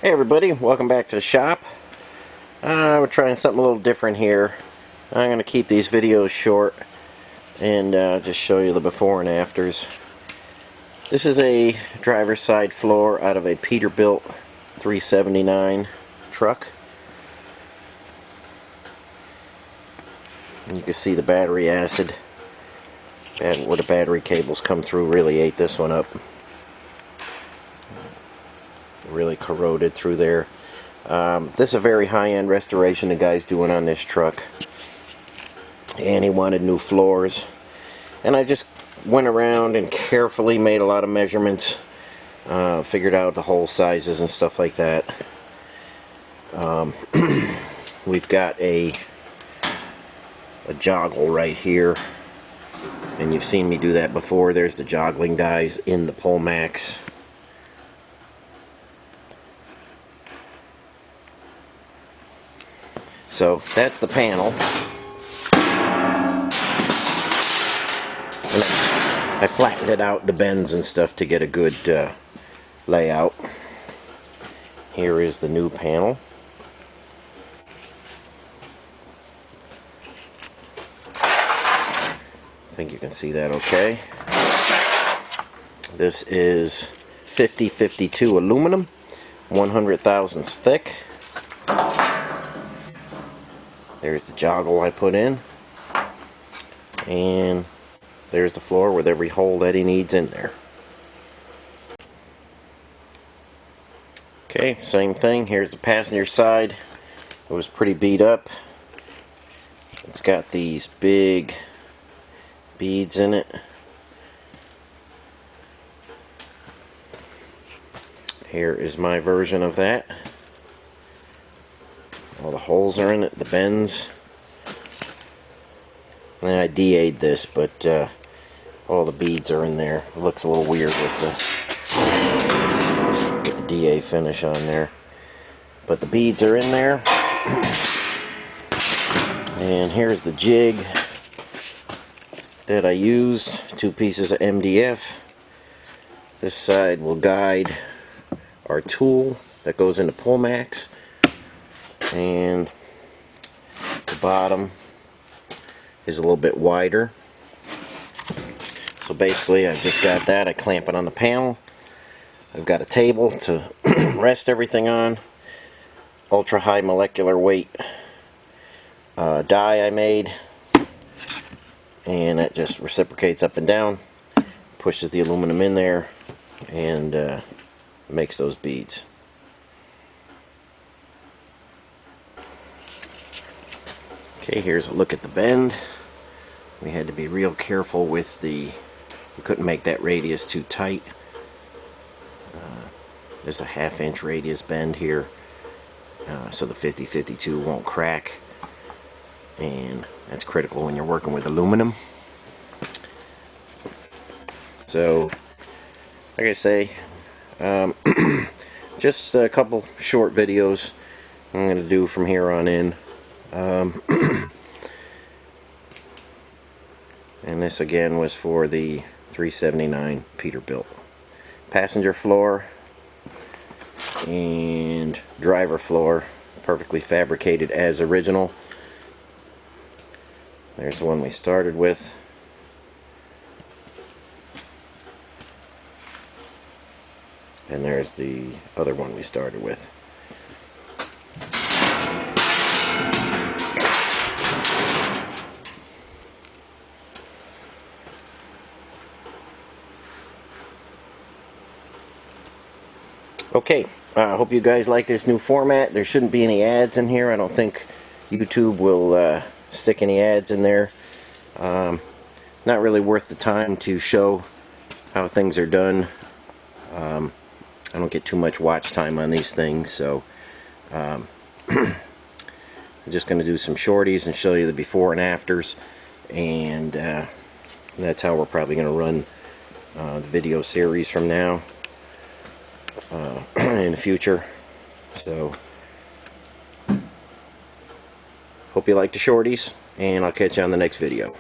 Hey everybody, welcome back to the shop. We're trying something a little different here. I'm going to keep these videos short and just show you the before and afters. This is a driver's side floor out of a Peterbilt 379 truck. And you can see the battery acid where the battery cables come through really ate this one up. Really corroded through there. This is a very high-end restoration the guy's doing on this truck, and he wanted new floors, and I just went around and carefully made a lot of measurements, figured out the hole sizes and stuff like that. We've got a joggle right here, and you've seen me do that before. There's the joggling dies in the pole max. So that's the panel. And I flattened it out, the bends and stuff, to get a good layout. Here is the new panel. I think you can see that okay. This is 5052 aluminum, 100 thousandths thick. There's the joggle I put in, and there's the floor with every hole that he needs in there. Okay, same thing. Here's the passenger side. It was pretty beat up. It's got these big beads in it. Here is my version of that. All the holes are in it, the bends. And I DA'd this, but all the beads are in there. It looks a little weird with the DA finish on there. But the beads are in there. And here's the jig that I used. 2 pieces of MDF. This side will guide our tool that goes into pull max. And the bottom is a little bit wider. So basically I've just got that. I clamp it on the panel. I've got a table to rest everything on. Ultra high molecular weight die I made, and it just reciprocates up and down, pushes the aluminum in there, and makes those beads. Okay, here's a look at the bend. We had to be real careful with we couldn't make that radius too tight. There's a 1/2 inch radius bend here, so the 5052 won't crack, and that's critical when you're working with aluminum. So, like I say, just a couple short videos I'm going to do from here on in. And this again was for the 379 Peterbilt. Passenger floor and driver floor, perfectly fabricated as original. There's the one we started with. And there's the other one we started with. Okay, I hope you guys like this new format. There shouldn't be any ads in here. I don't think YouTube will stick any ads in there. Not really worth the time to show how things are done. I don't get too much watch time on these things, so I'm just going to do some shorties and show you the before and afters, and that's how we're probably going to run the video series from now in the future. So hope you like the shorties, and I'll catch you on the next video.